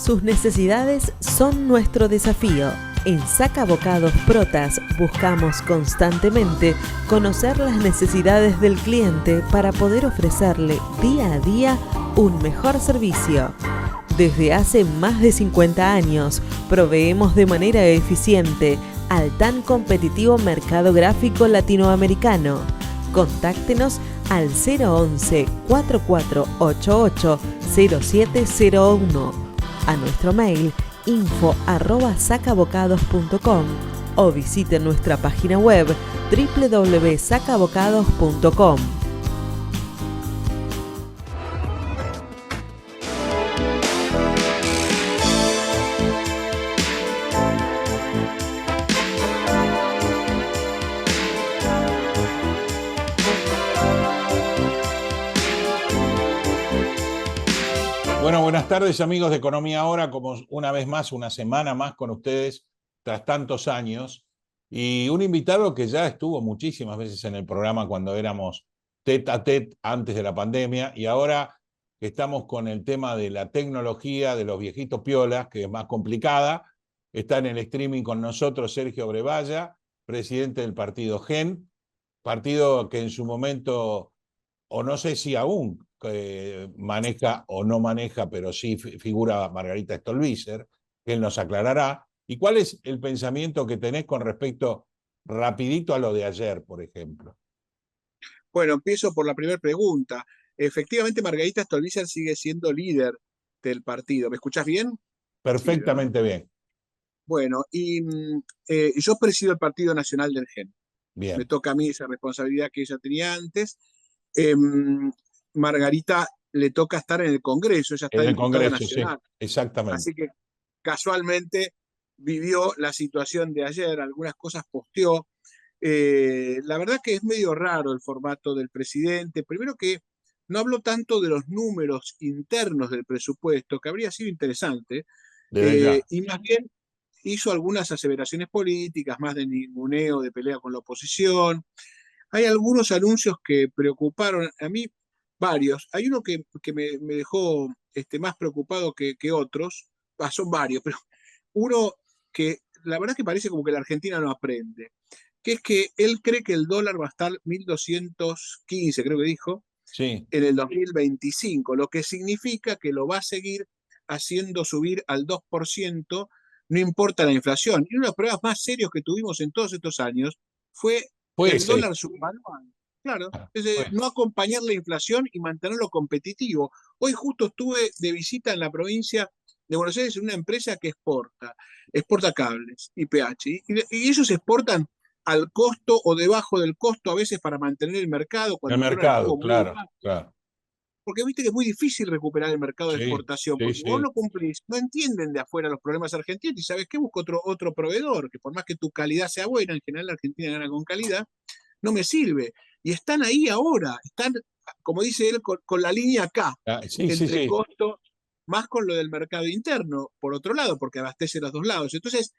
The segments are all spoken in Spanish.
Sus necesidades son nuestro desafío. En Sacabocados Protas buscamos constantemente conocer las necesidades del cliente para poder ofrecerle día a día un mejor servicio. Desde hace más de 50 años proveemos de manera eficiente al tan competitivo mercado gráfico latinoamericano. Contáctenos al 011-4488-0701, a nuestro mail info@sacabocados.com o visite nuestra página web www.sacabocados.com. Bueno, buenas tardes amigos de Economía Ahora, como una vez más, una semana más con ustedes tras tantos años, y un invitado que ya estuvo muchísimas veces en el programa cuando éramos tete a tete antes de la pandemia, y ahora que estamos con el tema de la tecnología, de los viejitos piolas, que es más complicada, está en el streaming con nosotros Sergio Brevalla, presidente del partido GEN, partido que en su momento, o no sé si aún, maneja o no maneja, pero sí figura Margarita Stolbizer, que él nos aclarará. ¿Y cuál es el pensamiento que tenés con respecto, rapidito, a lo de ayer, por ejemplo? Bueno, empiezo por la primera pregunta. Efectivamente, Margarita Stolbizer sigue siendo líder del partido. ¿Me escuchás bien? Perfectamente bien. Bueno, yo presido el Partido Nacional del GEN. Me Bien. toca a mí esa responsabilidad que ella tenía antes. Margarita le toca estar en el Congreso, ella está En el diputada Congreso, sí, nacional. exactamente. Así que casualmente vivió la situación de ayer, algunas cosas posteó. La verdad que es medio raro el formato del presidente. Primero que no habló tanto de los números internos del presupuesto, que habría sido interesante, Desde ya. y más bien hizo algunas aseveraciones políticas, más de ninguneo, de pelea con la oposición. Hay algunos anuncios que preocuparon a mí, varios. Hay uno que me dejó más preocupado que otros. Son varios, pero uno que la verdad que parece como que la Argentina no aprende, que es que él cree que el dólar va a estar 1.215, creo que dijo, Sí. en el 2025, lo que significa que lo va a seguir haciendo subir al 2%, no importa la inflación. Y uno de los problemas más serios que tuvimos en todos estos años fue el Pues, dólar subvaluado. Claro, es pues. no acompañar la inflación y mantenerlo competitivo. Hoy justo estuve de visita en la provincia de Buenos Aires en una empresa que exporta cables, IPH, y ellos exportan al costo o debajo del costo a veces para mantener el mercado El cuando el dólar mercado, estuvo muy claro, bajo. claro. Porque viste que es muy difícil recuperar el mercado de Sí, exportación, sí, porque vos sí. no cumplís, no entienden de afuera los problemas argentinos y sabes qué, busco otro proveedor, que por más que tu calidad sea buena, en general la Argentina gana con calidad, no me sirve. Y están ahí ahora, están, como dice él, con la línea acá, Sí, sí, entre sí. costos, más con lo del mercado interno, por otro lado, porque abastece los dos lados. Entonces,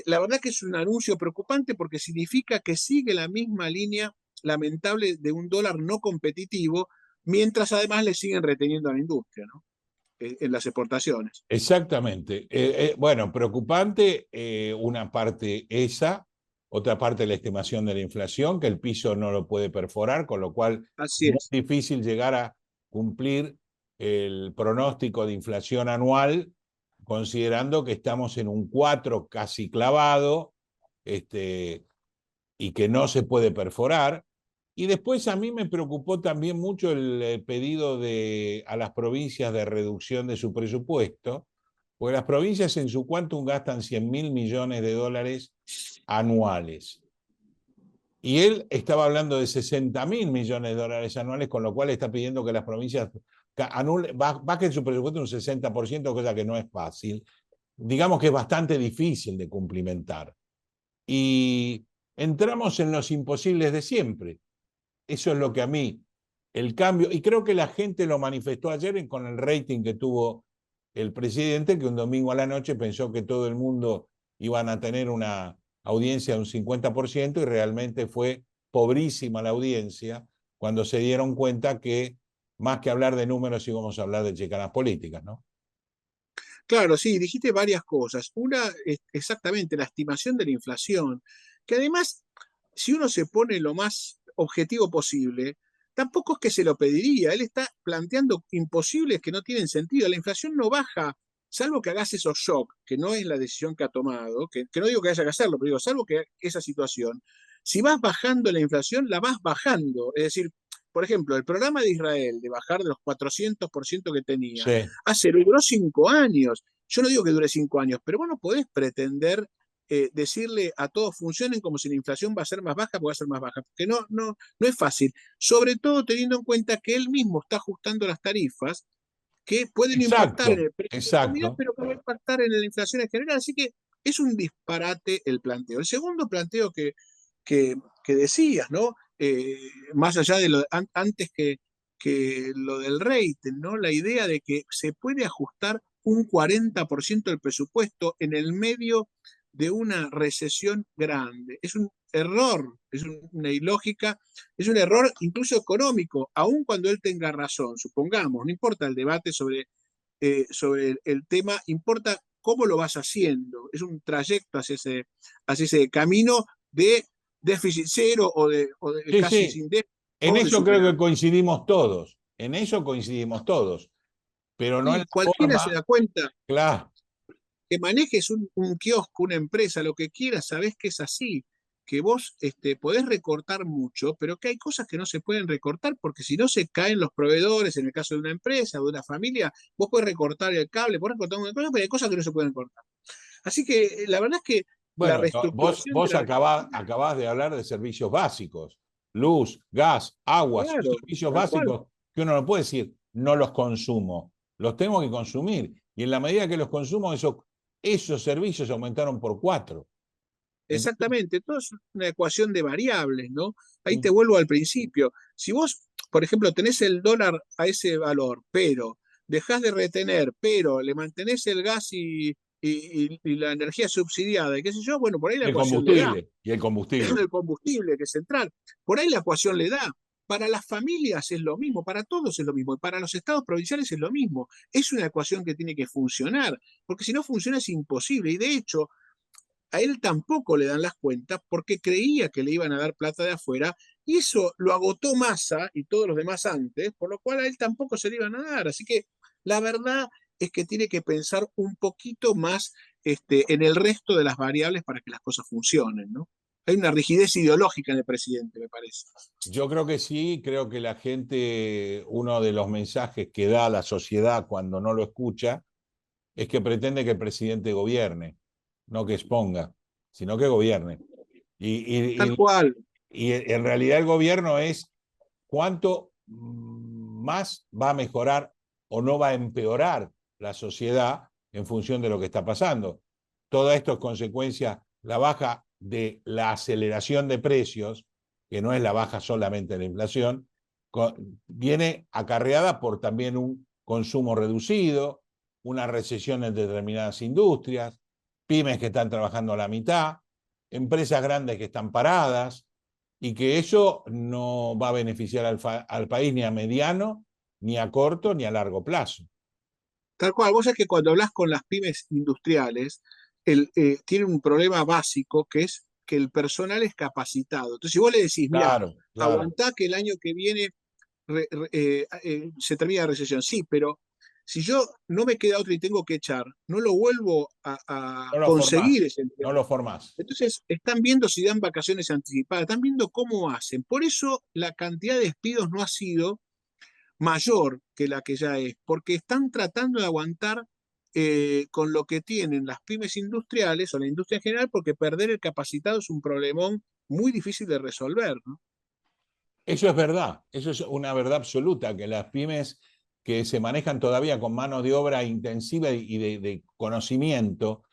la verdad que es un anuncio preocupante porque significa que sigue la misma línea lamentable de un dólar no competitivo, mientras además le siguen reteniendo a la industria, ¿no? En las exportaciones. Exactamente. Bueno, preocupante una parte esa, otra parte la estimación de la inflación, que el piso no lo puede perforar, con lo cual Así es muy es. difícil llegar a cumplir el pronóstico de inflación anual, considerando que estamos en un 4 casi clavado, y que no se puede perforar. Y después a mí me preocupó también mucho el pedido a las provincias de reducción de su presupuesto, porque las provincias en su quantum gastan 100.000 millones de dólares anuales. Y él estaba hablando de 60.000 millones de dólares anuales, con lo cual está pidiendo que las provincias bajen su presupuesto un 60%, cosa que no es fácil. Digamos que es bastante difícil de cumplimentar. Y entramos en los imposibles de siempre. Eso es lo que a mí, el cambio, y creo que la gente lo manifestó ayer con el rating que tuvo el presidente, que un domingo a la noche pensó que todo el mundo iban a tener una audiencia de un 50% y realmente fue pobrísima la audiencia cuando se dieron cuenta que más que hablar de números íbamos a hablar de chicanas políticas, ¿no? Claro, sí, dijiste varias cosas. Una es exactamente la estimación de la inflación, que además, si uno se pone lo más objetivo posible, tampoco es que se lo pediría. Él está planteando imposibles que no tienen sentido. La inflación no baja, salvo que hagas esos shock, que no es la decisión que ha tomado, que no digo que haya que hacerlo, pero digo, salvo que esa situación, si vas bajando la inflación, la vas bajando. Es decir, por ejemplo, el programa de Israel de bajar de los 400% que tenía, Sí, duró 5 años. Yo no digo que dure 5 años, pero vos no podés pretender decirle a todos funcionen como si la inflación va a ser más baja, porque va a ser más baja, porque no es fácil, sobre todo teniendo en cuenta que él mismo está ajustando las tarifas que pueden impactar en exacto, el precio de la comida, exacto. pero que va a impactar en la inflación en general, así que es un disparate el planteo. El segundo planteo que, que decías, ¿no? Más allá de antes que lo del rating, ¿no? La idea de que se puede ajustar un 40% del presupuesto en el medio de una recesión grande. Es un error, es una ilógica, es un error incluso económico, aun cuando él tenga razón, supongamos, no importa el debate sobre el tema, importa cómo lo vas haciendo. Es un trayecto hacia ese camino de déficit cero o de Sí, casi sí, sin déficit en o de eso creo que superávit. coincidimos todos, en eso coincidimos todos, pero no en Y la cualquiera se forma, da cuenta claro, que manejes un kiosco, una empresa, lo que quieras, sabés que es así, que vos podés recortar mucho, pero que hay cosas que no se pueden recortar porque si no se caen los proveedores, en el caso de una empresa o de una familia, vos podés recortar el cable, podés recortar una cosa, pero hay cosas que no se pueden cortar. Así que la verdad es que la bueno, reestructuración de vos la Argentina, acabás de hablar de servicios básicos, luz, gas, agua, son claro, servicios tal cual, básicos que uno no puede decir, no los consumo, los tengo que consumir. Y en la medida que los consumo, esos servicios aumentaron por 4. Entonces, exactamente, todo es una ecuación de variables, ¿no? Ahí te vuelvo al principio. Si vos, por ejemplo, tenés el dólar a ese valor, pero dejás de retener, pero le mantenés el gas y la energía subsidiada, y qué sé yo, bueno, por ahí la ecuación le da. y el combustible. El combustible, que es central, por ahí la ecuación le da. Para las familias es lo mismo, para todos es lo mismo, y para los estados provinciales es lo mismo. Es una ecuación que tiene que funcionar, porque si no funciona es imposible. Y de hecho, a él tampoco le dan las cuentas porque creía que le iban a dar plata de afuera y eso lo agotó Massa y todos los demás antes, por lo cual a él tampoco se le iban a dar. Así que la verdad es que tiene que pensar un poquito más en el resto de las variables para que las cosas funcionen, ¿no? Hay una rigidez ideológica en el presidente, me parece. Yo creo que sí, creo que la gente, uno de los mensajes que da a la sociedad cuando no lo escucha, es que pretende que el presidente gobierne, no que exponga, sino que gobierne. Y, Tal y, cual, y en realidad el gobierno es cuánto más va a mejorar o no va a empeorar la sociedad en función de lo que está pasando. Todo esto es consecuencia, la baja de la aceleración de precios, que no es la baja solamente de la inflación, viene acarreada por también un consumo reducido, una recesión en determinadas industrias, pymes que están trabajando a la mitad, empresas grandes que están paradas, y que eso no va a beneficiar al país ni a mediano, ni a corto, ni a largo plazo. tal cual. Vos sabés que cuando hablas con las pymes industriales, tienen un problema básico que es que el personal es capacitado. Entonces, si vos le decís, mira, Claro, claro. aguantá que el año que viene se termina la recesión. Sí, pero si yo no me queda otro y tengo que echar, no lo vuelvo a No lo conseguir formás, ese no empleado. lo formás. Entonces, están viendo si dan vacaciones anticipadas, están viendo cómo hacen. Por eso la cantidad de despidos no ha sido mayor que la que ya es, porque están tratando de aguantar con lo que tienen las pymes industriales o la industria en general, porque perder el capacitado es un problemón muy difícil de resolver, ¿no? Eso es verdad, eso es una verdad absoluta, que las pymes que se manejan todavía con mano de obra intensiva y de conocimiento,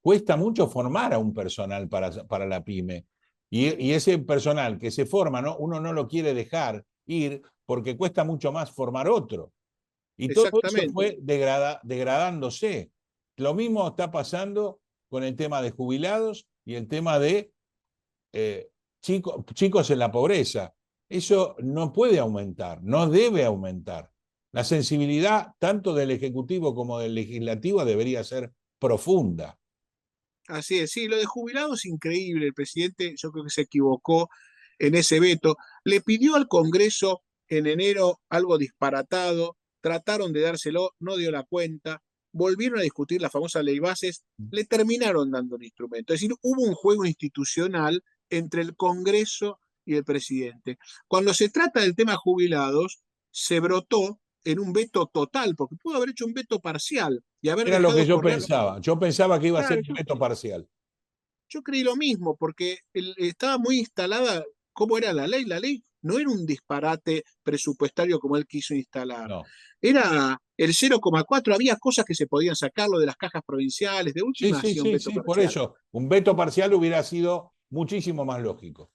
cuesta mucho formar a un personal para la pyme. Y ese personal que se forma, ¿no? Uno no lo quiere dejar ir porque cuesta mucho más formar otro. Y todo eso Exactamente. fue degradándose. Lo mismo está pasando con el tema de jubilados y el tema de eh, chicos en la pobreza. Eso no puede aumentar, no debe aumentar. La sensibilidad tanto del Ejecutivo como del Legislativo debería ser profunda. Así es, sí, lo de jubilados es increíble. El presidente, yo creo que se equivocó en ese veto. Le pidió al Congreso en enero algo disparatado, trataron de dárselo, no dio la cuenta, volvieron a discutir la famosa ley bases, le terminaron dando un instrumento. Es decir, hubo un juego institucional entre el Congreso y el presidente. Cuando se trata del tema jubilados, se brotó en un veto total, porque pudo haber hecho un veto parcial y haber Era lo que dejado yo correr. pensaba. Yo pensaba que iba a ser Claro, un veto parcial. yo creí lo mismo, porque estaba muy instalada cómo era la ley. La ley no era un disparate presupuestario como él quiso instalar. No. Era el 0,4, había cosas que se podían sacarlo de las cajas provinciales, de Sí, última sí, hacía un sí, veto sí, por parcial. eso. Un veto parcial hubiera sido muchísimo más lógico.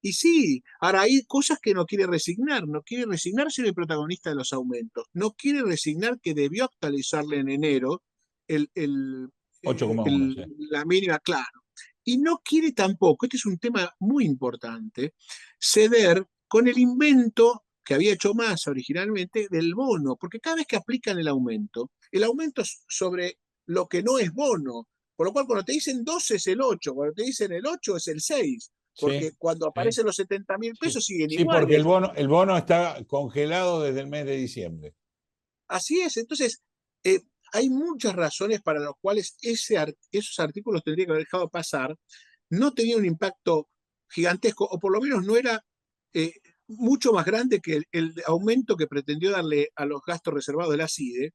Y sí, ahora hay cosas que no quiere resignar, no quiere resignar ser el protagonista de los aumentos, no quiere resignar que debió actualizarle en enero el, el, 8,1, sí. la mínima, claro. Y no quiere tampoco, este es un tema muy importante, ceder con el invento que había hecho Massa originalmente del bono, porque cada vez que aplican el aumento es sobre lo que no es bono, por lo cual cuando te dicen 12 es el 8, cuando te dicen el 8 es el 6, Sí, porque cuando sí, aparecen los 70.000 sí. pesos siguen Sí, porque iguales. el bono está congelado desde el mes de diciembre. Así es, entonces eh, hay muchas razones para las cuales esos artículos tendrían que haber dejado pasar, no tenía un impacto gigantesco, o por lo menos no era eh, mucho más grande que el aumento que pretendió darle a los gastos reservados de la CIDE,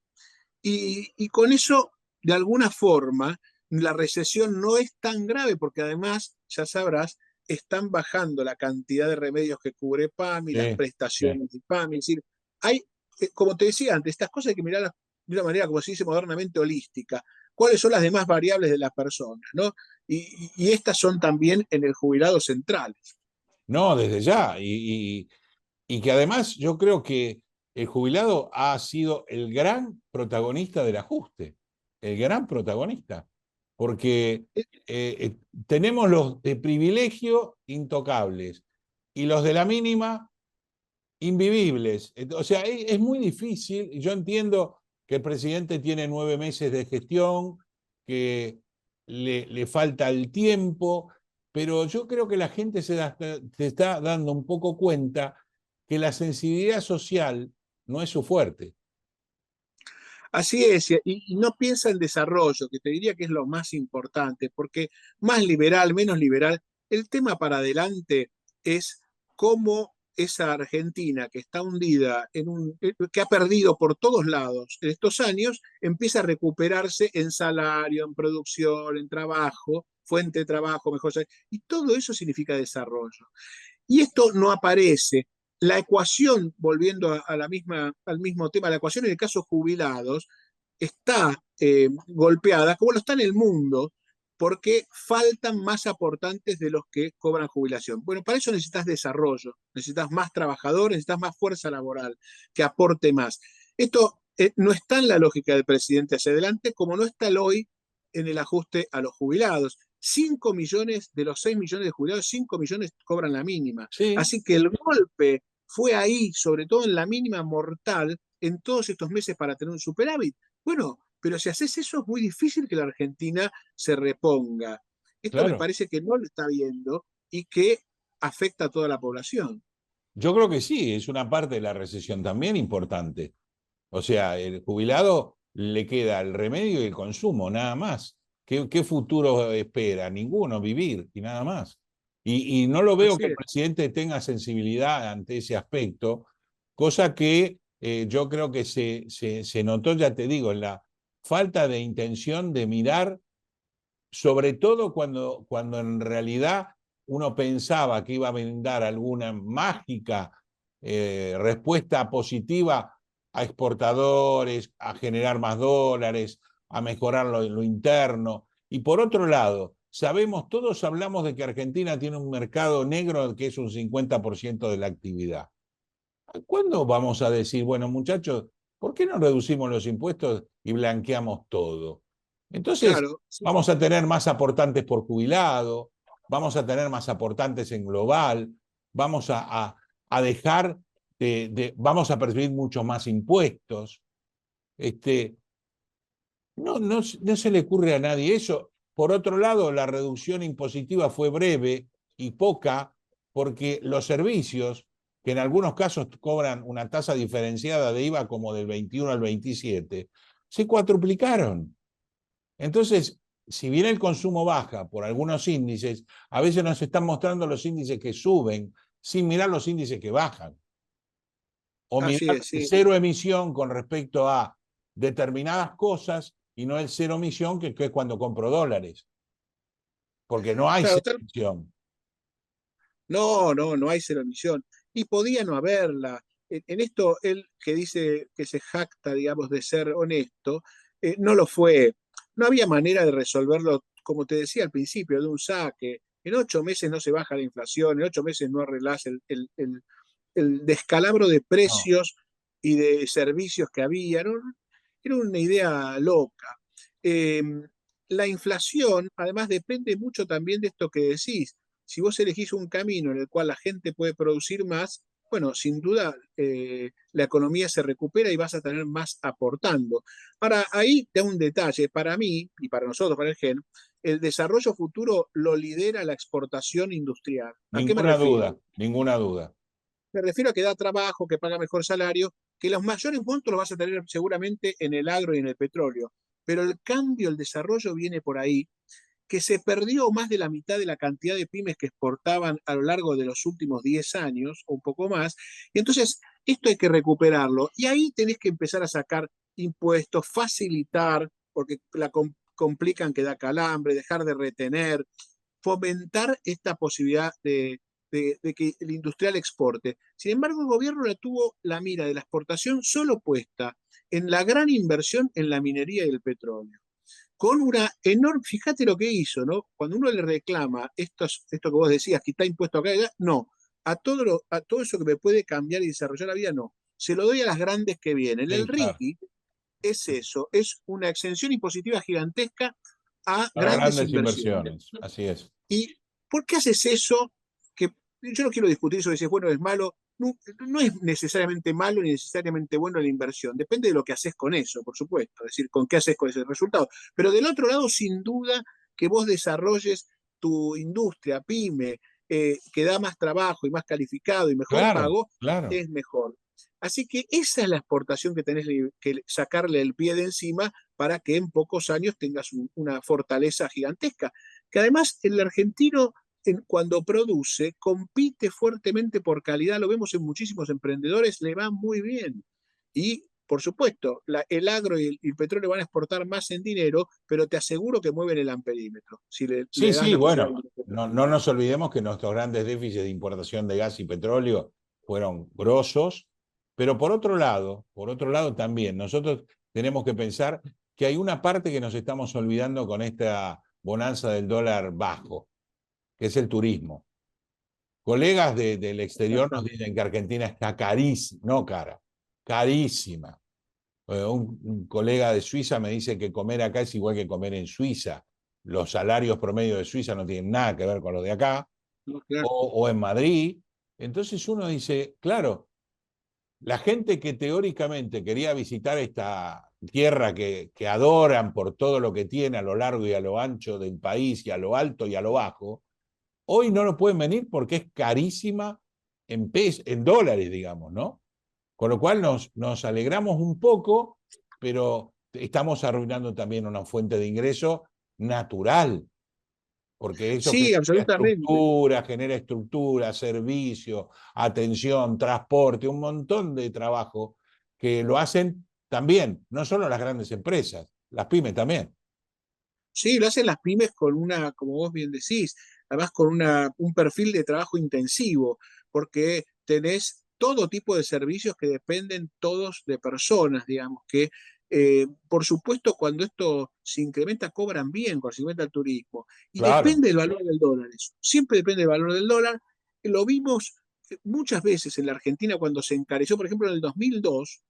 y con eso, de alguna forma, la recesión no es tan grave, porque además, ya sabrás, están bajando la cantidad de remedios que cubre PAMI, las Sí, sí. prestaciones de PAMI, es decir, hay, como te decía antes, estas cosas hay que mirarlas de una manera, como se dice modernamente, holística. ¿Cuáles son las demás variables de las personas? ¿No? Y estas son también en el jubilado centrales. No, desde ya. Y que además yo creo que el jubilado ha sido el gran protagonista del ajuste, el gran protagonista, porque tenemos los de privilegio intocables y los de la mínima invivibles. O sea, es muy difícil. Yo entiendo que el presidente tiene 9 meses de gestión, que le falta el tiempo, pero yo creo que la gente se está dando un poco cuenta que la sensibilidad social no es su fuerte. Así es, y no piensa en desarrollo, que te diría que es lo más importante, porque más liberal, menos liberal, el tema para adelante es cómo esa Argentina que está hundida, que ha perdido por todos lados en estos años, empieza a recuperarse en salario, en producción, en trabajo, fuente de trabajo, mejor. Y todo eso significa desarrollo. Y esto no aparece. La ecuación, volviendo al mismo tema, la ecuación en el caso jubilados está golpeada, como lo está en el mundo, porque faltan más aportantes de los que cobran jubilación. Bueno, para eso necesitas desarrollo, necesitas más trabajadores, necesitas más fuerza laboral que aporte más. Esto no está en la lógica del presidente hacia adelante, como no está el hoy en el ajuste a los jubilados. 5 millones de los 6 millones de jubilados, 5 millones cobran la mínima. Sí, Así que el golpe fue ahí, sobre todo en la mínima mortal, en todos estos meses para tener un superávit. Bueno, pero si haces eso es muy difícil que la Argentina se reponga. Esto me claro. parece que no lo está viendo y que afecta a toda la población. Yo creo que sí, es una parte de la recesión también importante. O sea, el jubilado le queda el remedio y el consumo, nada más. ¿Qué futuro espera? Ninguno, vivir y nada más. Y no lo veo Así que el es. presidente tenga sensibilidad ante ese aspecto, cosa que yo creo que se notó, ya te digo, en la falta de intención de mirar, sobre todo cuando en realidad uno pensaba que iba a brindar alguna mágica respuesta positiva a exportadores, a generar más dólares, a mejorar lo interno. Y por otro lado, todos hablamos de que Argentina tiene un mercado negro que es un 50% de la actividad. ¿Cuándo vamos a decir, bueno, muchachos, ¿por qué no reducimos los impuestos y blanqueamos todo? Entonces, Claro, sí. vamos a tener más aportantes por jubilado, vamos a tener más aportantes en global, vamos a dejar vamos a percibir muchos más impuestos. No se le ocurre a nadie eso. Por otro lado, la reducción impositiva fue breve y poca porque los servicios, que en algunos casos cobran una tasa diferenciada de IVA como del 21 al 27, se cuatruplicaron. Entonces, si bien el consumo baja por algunos índices, a veces nos están mostrando los índices que suben sin mirar los índices que bajan. O Así mirar es, sí. cero emisión con respecto a determinadas cosas y no el cero emisión, que es cuando compro dólares. Porque no hay Claro, cero emisión. no hay cero emisión. Y podía no haberla. En esto, él que dice que se jacta, digamos, de ser honesto, no lo fue. No había manera de resolverlo, como te decía al principio, de un saque. En 8 meses no se baja la inflación, en 8 meses no arreglás el descalabro de No. precios y de servicios que había. ¿No? Era una idea loca. Eh, la inflación, además, depende mucho también de esto que decís. Si vos elegís un camino en el cual la gente puede producir más, bueno, sin duda la economía se recupera y vas a tener más aportando. Ahora, ahí te da un detalle. Para mí, y para nosotros, para el GEN, el desarrollo futuro lo lidera la exportación industrial. ¿A qué me Ninguna refiero? duda, ninguna duda. Me refiero a que da trabajo, que paga mejor salario, que los mayores montos los vas a tener seguramente en el agro y en el petróleo. Pero el cambio, el desarrollo viene por ahí, que se perdió más de la mitad de la cantidad de pymes que exportaban a lo largo de los últimos 10 años o un poco más. Y entonces, esto hay que recuperarlo. Y ahí tenés que empezar a sacar impuestos, facilitar, porque complican que da calambre, dejar de retener, fomentar esta posibilidad de que el industrial exporte. Sin embargo, el gobierno la tuvo la mira de la exportación solo puesta en la gran inversión en la minería y el petróleo. Con una enorme, fíjate lo que hizo, ¿no? Cuando uno le reclama esto que vos decías, que está impuesto acá y allá, no. A todo eso que me puede cambiar y desarrollar la vida, no. Se lo doy a las grandes que vienen. El Sí, claro. RIGI es eso, es una exención impositiva gigantesca a Para grandes grandes inversiones. inversiones, así es. ¿Y por qué haces eso? Que yo no quiero discutir sobre si es bueno o es malo. No, no es necesariamente malo ni necesariamente bueno la inversión. Depende de lo que haces con eso, por supuesto. Es decir, con qué haces con ese resultado. Pero del otro lado, sin duda, que vos desarrolles tu industria, pyme, que da más trabajo y más calificado y mejor Claro, pago, claro. es mejor. Así que esa es la exportación que tenés que sacarle el pie de encima para que en pocos años tengas una fortaleza gigantesca. Que además el argentino cuando produce compite fuertemente por calidad, lo vemos en muchísimos emprendedores, le va muy bien. Y por supuesto, el agro y el petróleo van a exportar más en dinero, pero te aseguro que mueven el amperímetro, si Sí, le das sí, la posibilidad bueno, de... no nos olvidemos que nuestros grandes déficits de importación de gas y petróleo fueron grosos, pero por otro lado también, nosotros tenemos que pensar que hay una parte que nos estamos olvidando con esta bonanza del dólar bajo, que es el turismo. Colegas del exterior nos dicen que Argentina está carísima, no cara, carísima. Un colega de Suiza me dice que comer acá es igual que comer en Suiza. Los salarios promedio de Suiza no tienen nada que ver con los de acá, No, claro. o en Madrid. Entonces uno dice, claro, la gente que teóricamente quería visitar esta tierra que adoran por todo lo que tiene a lo largo y a lo ancho del país, y a lo alto y a lo bajo, hoy no lo pueden venir porque es carísima en dólares, digamos, ¿no? Con lo cual nos alegramos un poco, pero estamos arruinando también una fuente de ingreso natural, porque eso Sí, absolutamente. genera estructura, servicio, atención, transporte, un montón de trabajo que lo hacen también, no solo las grandes empresas, las pymes también. Sí, lo hacen las pymes con una, como vos bien decís, además con un perfil de trabajo intensivo, porque tenés todo tipo de servicios que dependen todos de personas, digamos, que por supuesto cuando esto se incrementa cobran bien, cuando se incrementa el turismo, y Claro, depende del valor del dólar, eso. Siempre depende del valor del dólar. Lo vimos muchas veces en la Argentina cuando se encareció, por ejemplo, en el 2002,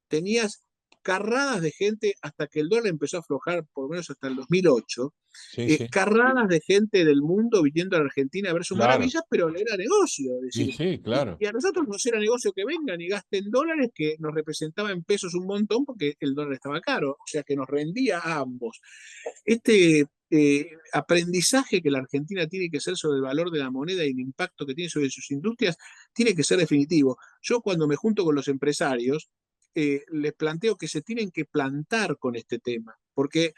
tenías carradas de gente hasta que el dólar empezó a aflojar, por lo menos hasta el 2008, Sí, sí, carradas de gente del mundo viniendo a la Argentina a ver sus claro. maravillas, pero era negocio, es Y decir, sí, claro. y a nosotros nos era negocio que vengan y gasten dólares, que nos representaba en pesos un montón porque el dólar estaba caro, o sea que nos rendía a ambos. Este aprendizaje que la Argentina tiene que hacer sobre el valor de la moneda y el impacto que tiene sobre sus industrias tiene que ser definitivo. Yo cuando me junto con los empresarios, les planteo que se tienen que plantar con este tema, porque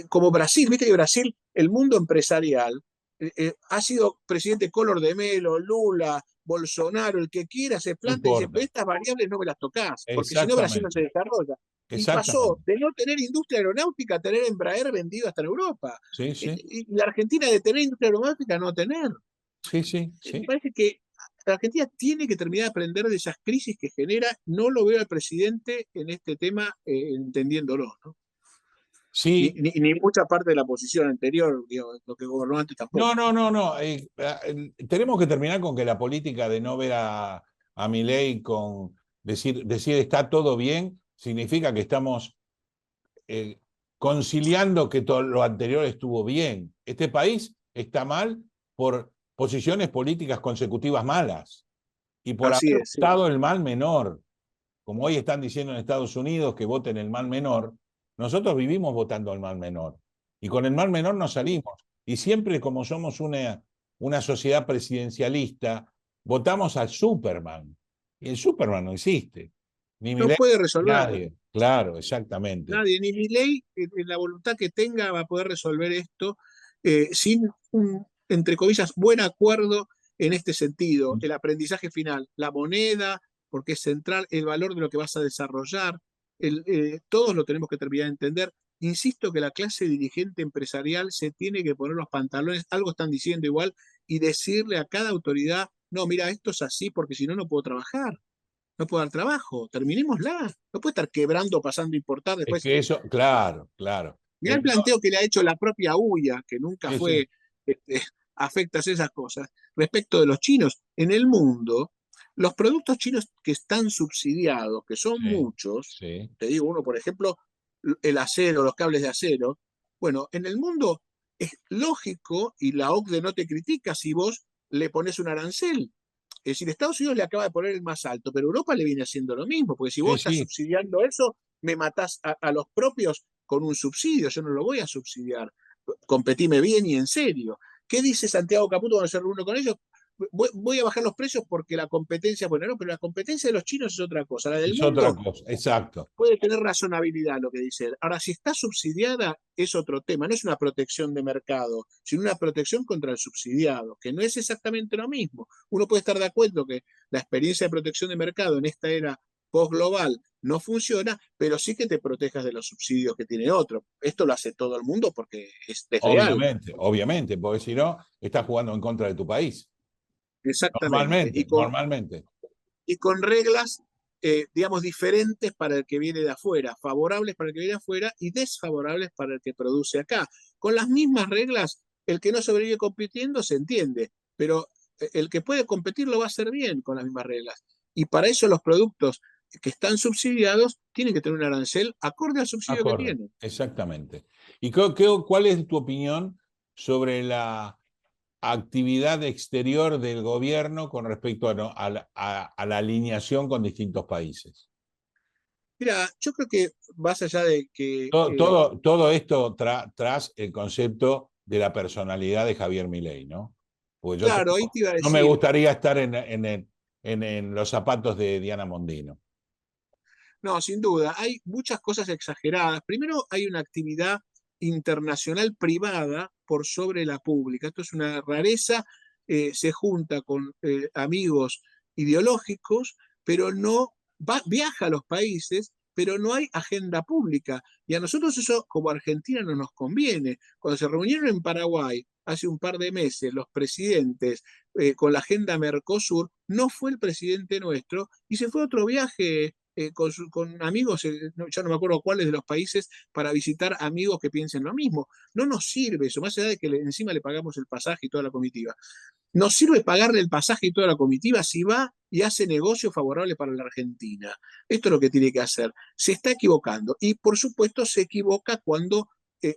como Brasil, viste que Brasil, el mundo empresarial, ha sido presidente Collor de Mello, Lula, Bolsonaro, el que quiera se No planta y dice, pero importa. estas variables no me las tocás, porque si no Brasil no se Exactamente. desarrolla. Y pasó Exactamente. de no tener industria aeronáutica a tener Embraer vendido hasta en Europa. Sí, sí. Y la Argentina de tener industria aeronáutica a no tener. Sí, sí, Me sí. parece que la Argentina tiene que terminar de aprender de esas crisis que genera. No lo veo al presidente en este tema entendiéndolo, ¿no? Sí. Ni mucha parte de la oposición anterior, digo, lo que gobernó antes No, tampoco. no, no, no. Tenemos que terminar con que la política de no ver a Milei con decir está todo bien, significa que estamos eh, conciliando que todo lo anterior estuvo bien. Este país está mal por posiciones políticas consecutivas malas y por Así haber es, sí. votado el mal menor. Como hoy están diciendo en Estados Unidos que voten el mal menor, nosotros vivimos votando el mal menor. Y con el mal menor nos salimos. Y siempre como somos una sociedad presidencialista, votamos al Superman. Y el Superman no existe. Ni No Milei, puede ni resolverlo. nadie. Claro, exactamente. Nadie, ni Milei, en la voluntad que tenga, va a poder resolver esto sin un, entre comillas, buen acuerdo en este sentido. El aprendizaje final, la moneda, porque es central, el valor de lo que vas a desarrollar, todos lo tenemos que terminar de entender. Insisto que la clase dirigente empresarial se tiene que poner los pantalones, algo están diciendo igual, y decirle a cada autoridad, no, mira, esto es así porque si no, no puedo trabajar, no puedo dar trabajo, terminémosla. No puede estar quebrando, pasando a importar Es después. que eso, claro, claro. Mirá el planteo que le ha hecho la propia UIA, que nunca Sí, sí, fue afectas a esas cosas, respecto de los chinos. En el mundo, los productos chinos que están subsidiados, que son sí, muchos, sí, te digo uno, por ejemplo, el acero, los cables de acero, bueno, en el mundo es lógico y la OCDE no te critica si vos le pones un arancel. Es decir, Estados Unidos le acaba de poner el más alto, pero Europa le viene haciendo lo mismo, porque si vos sí, estás sí. subsidiando eso, me matás a los propios con un subsidio, yo no lo voy a subsidiar. Competime bien y en serio. ¿Qué dice Santiago Caputo cuando se reúne con ellos? Voy a bajar los precios porque la competencia, bueno, no, pero la competencia de los chinos es otra cosa. La del Es otra mundo cosa, exacto. puede tener razonabilidad lo que dice él. Ahora, si está subsidiada, es otro tema. No es una protección de mercado, sino una protección contra el subsidiado, que no es exactamente lo mismo. Uno puede estar de acuerdo que la experiencia de protección de mercado en esta era post-global no funciona, pero sí que te protejas de los subsidios que tiene otro. Esto lo hace todo el mundo porque es real. Obviamente, obviamente, porque si no, estás jugando en contra de tu país. Exactamente. Normalmente, normalmente. Y con reglas, digamos, diferentes para el que viene de afuera, favorables para el que viene de afuera y desfavorables para el que produce acá. Con las mismas reglas, el que no sobrevive compitiendo se entiende, pero el que puede competir lo va a hacer bien con las mismas reglas. Y para eso los productos que están subsidiados tienen que tener un arancel acorde al subsidio que Acorde, tienen. exactamente. ¿Y cuál es tu opinión sobre la actividad exterior del gobierno con respecto a la alineación con distintos países? Mira, yo creo que más allá de que Todo esto tras el concepto de la personalidad de Javier Milei, ¿no? Porque claro, ahí te iba a no me decir, gustaría estar en los zapatos de Diana Mondino. no, sin duda, hay muchas cosas exageradas. Primero, hay una actividad internacional privada por sobre la pública. Esto es una rareza, se junta con amigos ideológicos, pero no viaja a los países, pero no hay agenda pública. Y a nosotros eso como Argentina no nos conviene. Cuando se reunieron en Paraguay hace un par de meses los presidentes con la agenda Mercosur, no fue el presidente nuestro y se fue a otro viaje con amigos, ya no me acuerdo cuáles de los países, para visitar amigos que piensen lo mismo. No nos sirve eso, más allá de que encima le pagamos el pasaje y toda la comitiva. Nos sirve pagarle el pasaje y toda la comitiva si va y hace negocio favorable para la Argentina. Esto es lo que tiene que hacer. Se está equivocando y por supuesto se equivoca cuando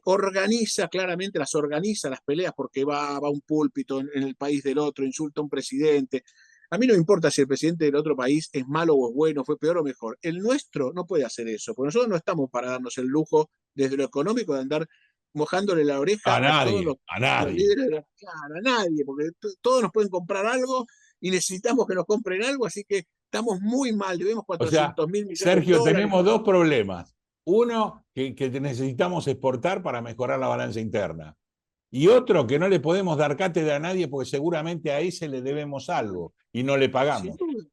organiza, claramente las organiza las peleas porque va a un púlpito en el país del otro, insulta a un presidente. A mí no me importa si el presidente del otro país es malo o es bueno, fue peor o mejor. El nuestro no puede hacer eso, porque nosotros no estamos para darnos el lujo desde lo económico de andar mojándole la oreja A a todos nadie, a los nadie. líderes de la claro, a nadie, porque todos nos pueden comprar algo y necesitamos que nos compren algo, así que estamos muy mal, debemos O sea, 400.000 millones de Sergio, dólares. tenemos dos problemas. Uno, que necesitamos exportar para mejorar la balanza interna. Y otro, que no le podemos dar cátedra a nadie porque seguramente a ese le debemos algo y no le Sin pagamos. duda.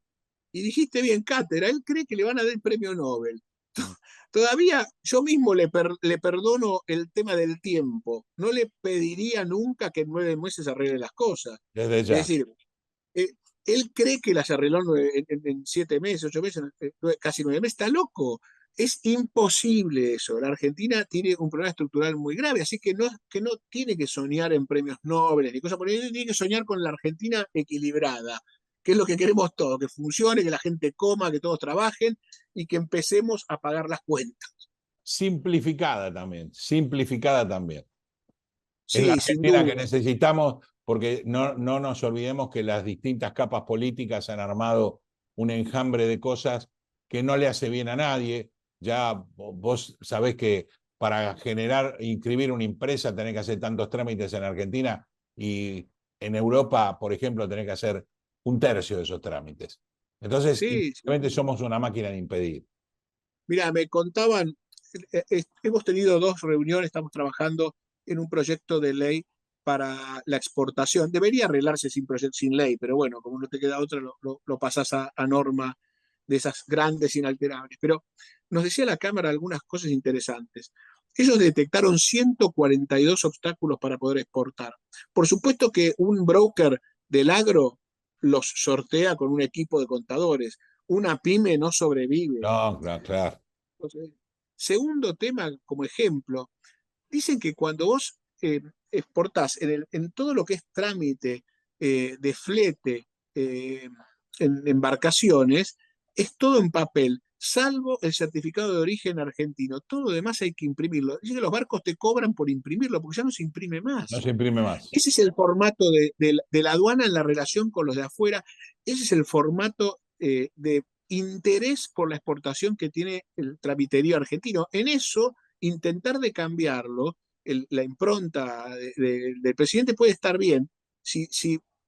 Y dijiste bien, cátedra, él cree que le van a dar el premio Nobel. Todavía yo mismo le perdono el tema del tiempo. No le pediría nunca que en 9 meses arregle las cosas. Desde Es ya. decir, eh, él cree que las arregló en 7 meses, 8 meses, casi 9 meses. Está loco. Es imposible eso. La Argentina tiene un problema estructural muy grave, así que no tiene que soñar en premios Nobel ni cosas por el estilo, tiene que soñar con la Argentina equilibrada, que es lo que queremos todos, que funcione, que la gente coma, que todos trabajen y que empecemos a pagar las cuentas. Simplificada también, simplificada también. Es la Sí, sin Argentina que duda. necesitamos, porque no nos olvidemos que las distintas capas políticas han armado un enjambre de cosas que no le hace bien a nadie. Ya vos sabés que para inscribir una empresa tenés que hacer tantos trámites en Argentina y en Europa, por ejemplo, tenés que hacer un tercio de esos trámites. Entonces, Sí, simplemente somos una máquina de impedir. mira, me contaban, hemos tenido 2 reuniones, estamos trabajando en un proyecto de ley para la exportación. Debería arreglarse sin ley, pero bueno, como no te queda otra, lo pasás a norma de esas grandes inalterables. Pero nos decía la Cámara algunas cosas interesantes. Ellos detectaron 142 obstáculos para poder exportar. Por supuesto que un broker del agro los sortea con un equipo de contadores. Una pyme no sobrevive. No, claro, claro. Entonces, segundo tema, como ejemplo, dicen que cuando vos exportás en todo lo que es trámite de flete en embarcaciones, es todo en papel, salvo el certificado de origen argentino. Todo lo demás hay que imprimirlo. Dicen que los barcos te cobran por imprimirlo, porque ya no se imprime No más. se imprime más. Ese es el formato de la aduana en la relación con los de afuera. Ese es el formato de interés por la exportación que tiene el tramiterío argentino. En eso, intentar de cambiarlo, la impronta del presidente puede estar bien si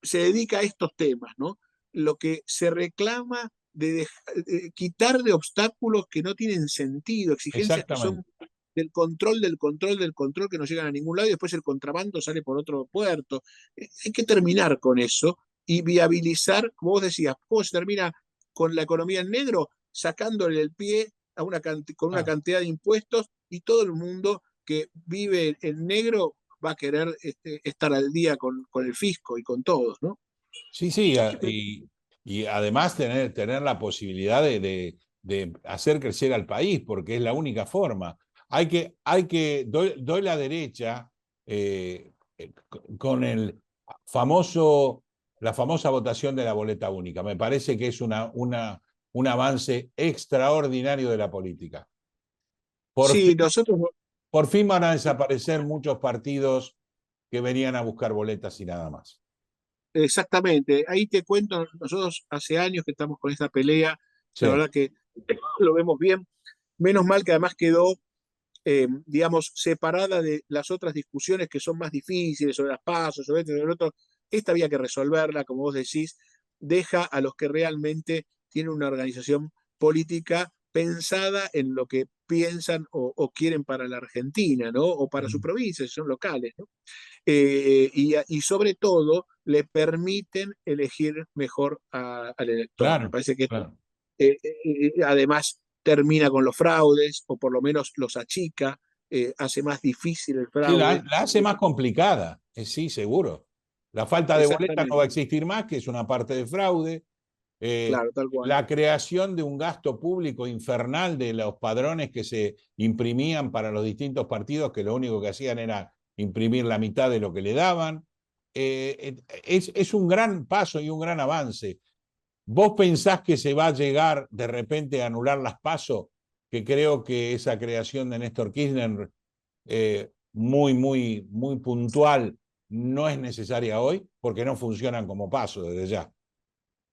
se dedica a estos temas, ¿no? Lo que se reclama de quitar de obstáculos que no tienen sentido, exigencias que son Exactamente. del control, del control, del control, que no llegan a ningún lado y después el contrabando sale por otro puerto. Hay que terminar con eso y viabilizar, como vos decías, ¿cómo se termina con la economía en negro? Sacándole el pie con una Ah, cantidad de impuestos y todo el mundo que vive en negro va a querer estar al día con el fisco y con todos, ¿no? sí, sí, y además tener la posibilidad de hacer crecer al país, porque es la única forma. Doy la derecha con la famosa votación de la boleta única. Me parece que es un avance extraordinario de la política. Por Sí, fin, nosotros por fin van a desaparecer muchos partidos que venían a buscar boletas y nada más. exactamente, ahí te cuento, nosotros hace años que estamos con esta pelea, la Sí, verdad que lo vemos bien, menos mal que además quedó, digamos, separada de las otras discusiones que son más difíciles sobre las pasos, sobre esto y sobre lo otro. Esta había que resolverla, como vos decís, deja a los que realmente tienen una organización política pensada en lo que piensan o quieren para la Argentina, ¿no? O para su provincia, si son locales, ¿no? Y sobre todo le permiten elegir mejor al elector. Me claro, parece que esto, claro. además, termina con los fraudes, o por lo menos los achica, hace más difícil el Sí, fraude. la hace más complicada, sí, seguro. La falta de boleta no va a Exactamente. existir más, que es una parte de fraude. Claro, tal cual. La creación de un gasto público infernal de los padrones que se imprimían para los distintos partidos, que lo único que hacían era imprimir la mitad de lo que le daban. Es un gran paso y un gran avance. ¿Vos pensás que se va a llegar de repente a anular las PASO? Que creo que esa creación de Néstor Kirchner, muy puntual, no es necesaria hoy, porque no funcionan como PASO desde ya.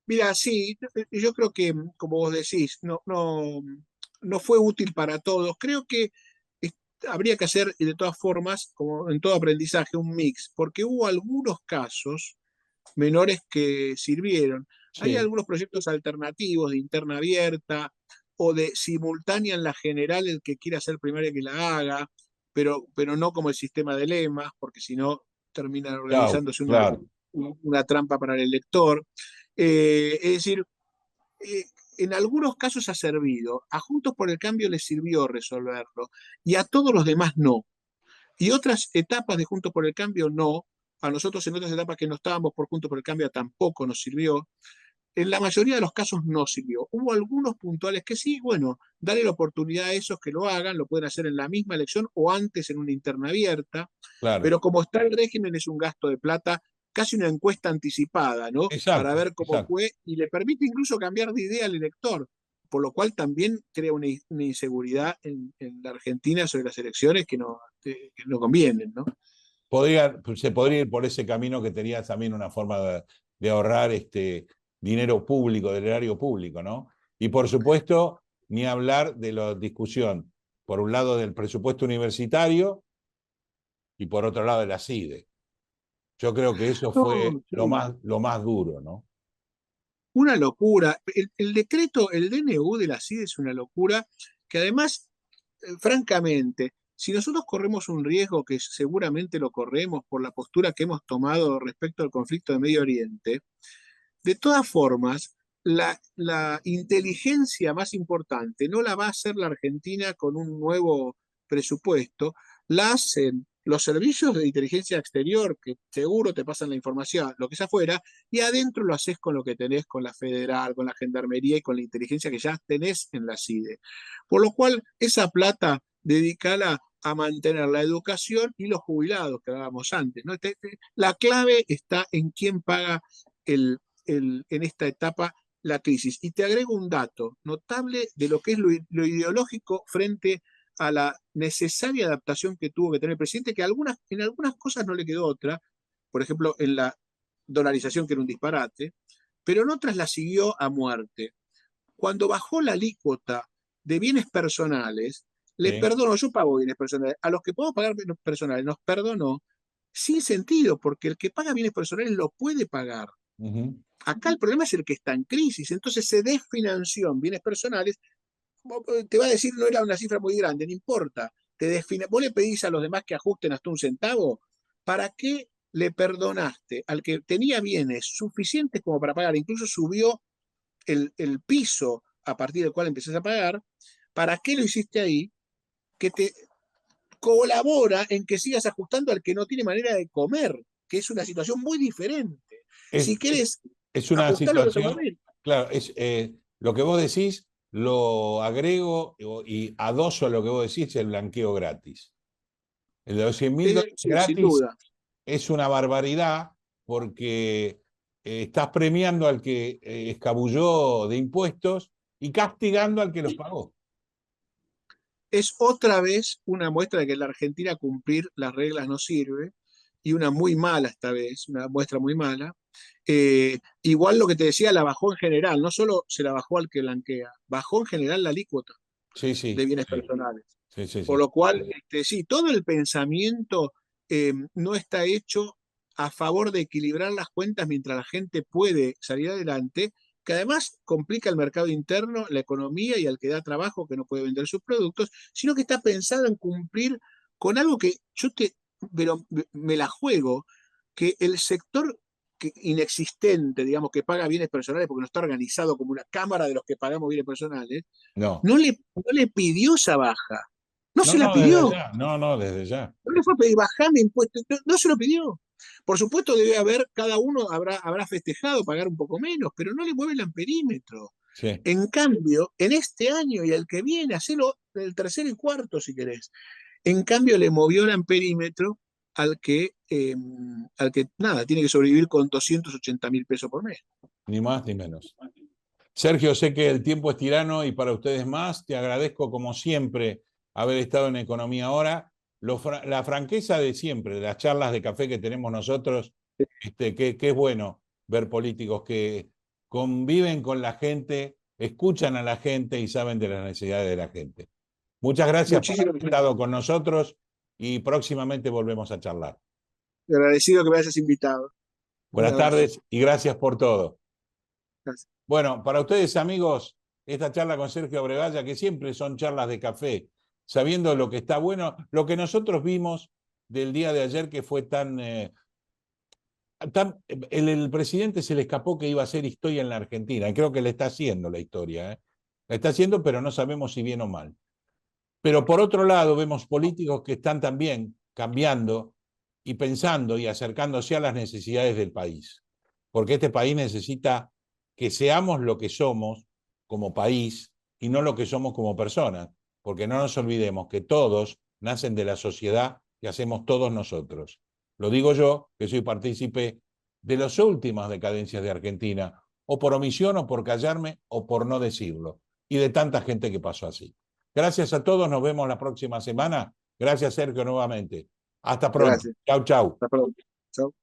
Mira, sí, yo creo que, como vos decís, no fue útil para todos. Creo que es- habría que hacer, de todas formas, como en todo aprendizaje, un mix, porque hubo algunos casos menores que sirvieron. Hay Sí, algunos proyectos alternativos de interna abierta o de simultánea en la general, el que quiera hacer primaria que la haga, pero no como el sistema de lemas, porque si no termina claro, organizándose claro. una trampa para el elector. Es decir, eh, en algunos casos ha servido, a Juntos por el Cambio les sirvió resolverlo y a todos los demás no. Y otras etapas de Juntos por el Cambio no. A nosotros en otras etapas que no estábamos por Juntos por el Cambio tampoco nos sirvió. En la mayoría de los casos no sirvió. Hubo algunos puntuales que sí, bueno, darle la oportunidad a esos que lo hagan, lo pueden hacer en la misma elección o antes en una interna abierta, Claro. pero como está el régimen es un gasto de plata, casi una encuesta anticipada, ¿no? Para Exacto, ver cómo exacto. fue y le permite incluso cambiar de idea al elector, por lo cual también crea una inseguridad en la Argentina sobre las elecciones que no convienen, ¿no? Se podría ir por ese camino que tenía también una forma de ahorrar dinero público, del erario público, ¿no? Y por supuesto, ni hablar de la discusión, por un lado del presupuesto universitario y por otro lado de la CIDE. Yo creo que eso fue No, sí. lo más duro, ¿no? Una locura. El decreto, el DNU de la CIDE es una locura que además, francamente, si nosotros corremos un riesgo, que seguramente lo corremos por la postura que hemos tomado respecto al conflicto de Medio Oriente, de todas formas, la inteligencia más importante no la va a hacer la Argentina con un nuevo presupuesto, la hacen los servicios de inteligencia exterior, que seguro te pasan la información, lo que es afuera, y adentro lo haces con lo que tenés con la federal, con la gendarmería y con la inteligencia que ya tenés en la CIDE. Por lo cual, esa plata, dedícala a mantener la educación y los jubilados que hablábamos antes, ¿no? La clave está en quién paga en esta etapa la crisis. Y te agrego un dato notable de lo que es lo ideológico frente a la necesaria adaptación que tuvo que tener el presidente, que en algunas cosas no le quedó otra, por ejemplo, en la dolarización, que era un disparate, pero en otras la siguió a muerte. Cuando bajó la alícuota de bienes personales, les Sí. perdonó, yo pago bienes personales, a los que puedo pagar bienes personales nos perdonó sin sentido, porque el que paga bienes personales lo puede pagar. Ujú. Acá el problema es el que está en crisis, entonces se desfinanció en bienes personales. Te va a decir no era una cifra muy grande, no importa. Vos le pedís a los demás que ajusten hasta un centavo. ¿Para qué le perdonaste al que tenía bienes suficientes como para pagar? Incluso subió el piso a partir del cual empezás a pagar. ¿Para qué lo hiciste ahí? Que te colabora en que sigas ajustando al que no tiene manera de comer, que es una situación muy diferente. Es, Si querés es una ajustarlo de otra situación, manera. claro, lo que vos decís, lo agrego y adoso a lo que vos decís, el blanqueo gratis. El de los 100.000 dólares Sí, sin gratis duda. es una barbaridad porque estás premiando al que escabulló de impuestos y castigando al que los pagó. Es otra vez una muestra de que en la Argentina cumplir las reglas no sirve, y una muy mala esta vez, una muestra muy mala. Igual lo que te decía, la bajó en general, no solo se la bajó al que blanquea, bajó en general la alícuota Sí, de sí, bienes sí, personales. sí, sí, Por sí. lo cual, sí, todo el pensamiento no está hecho a favor de equilibrar las cuentas mientras la gente puede salir adelante, que además complica el mercado interno, la economía y al que da trabajo que no puede vender sus productos, sino que está pensado en cumplir con algo que pero me la juego, que el sector inexistente, digamos, que paga bienes personales porque no está organizado como una cámara de los que pagamos bienes personales, No, no le pidió esa baja, no no, se la no, desde pidió, ya, no, no, desde ya. no le fue a pedir bajame impuestos, no se lo pidió. Por supuesto debe haber, cada uno habrá festejado pagar un poco menos, pero no le mueve el amperímetro. Sí. En cambio, en este año y el que viene, hacelo el tercero y cuarto si querés. En cambio, le movió el amperímetro al que nada, tiene que sobrevivir con 280.000 pesos por mes. Ni más ni menos. Sergio, sé que el tiempo es tirano y para ustedes más. Te agradezco como siempre haber estado en Economía Ahora. La franqueza de siempre, de las charlas de café que tenemos nosotros, que es bueno ver políticos que conviven con la gente, escuchan a la gente y saben de las necesidades de la gente. Muchas gracias por haber estado con nosotros y próximamente volvemos a charlar. Agradecido que me hayas invitado. Buenas tardes y gracias por todo. Gracias. Bueno, para ustedes, amigos, esta charla con Sergio Abrevaya, que siempre son charlas de café, sabiendo lo que está bueno, lo que nosotros vimos del día de ayer que fue el presidente se le escapó que iba a hacer historia en la Argentina, y creo que le está haciendo la historia, ¿eh? La está haciendo, pero no sabemos si bien o mal. Pero por otro lado, vemos políticos que están también cambiando y pensando y acercándose a las necesidades del país, porque este país necesita que seamos lo que somos como país y no lo que somos como personas, porque no nos olvidemos que todos nacen de la sociedad que hacemos todos nosotros. Lo digo yo, que soy partícipe de las últimas decadencias de Argentina, o por omisión, o por callarme, o por no decirlo, y de tanta gente que pasó así. Gracias a todos, nos vemos la próxima semana. Gracias, Sergio, nuevamente. Hasta pronto. Gracias. Chau, chau. Hasta pronto. Chau.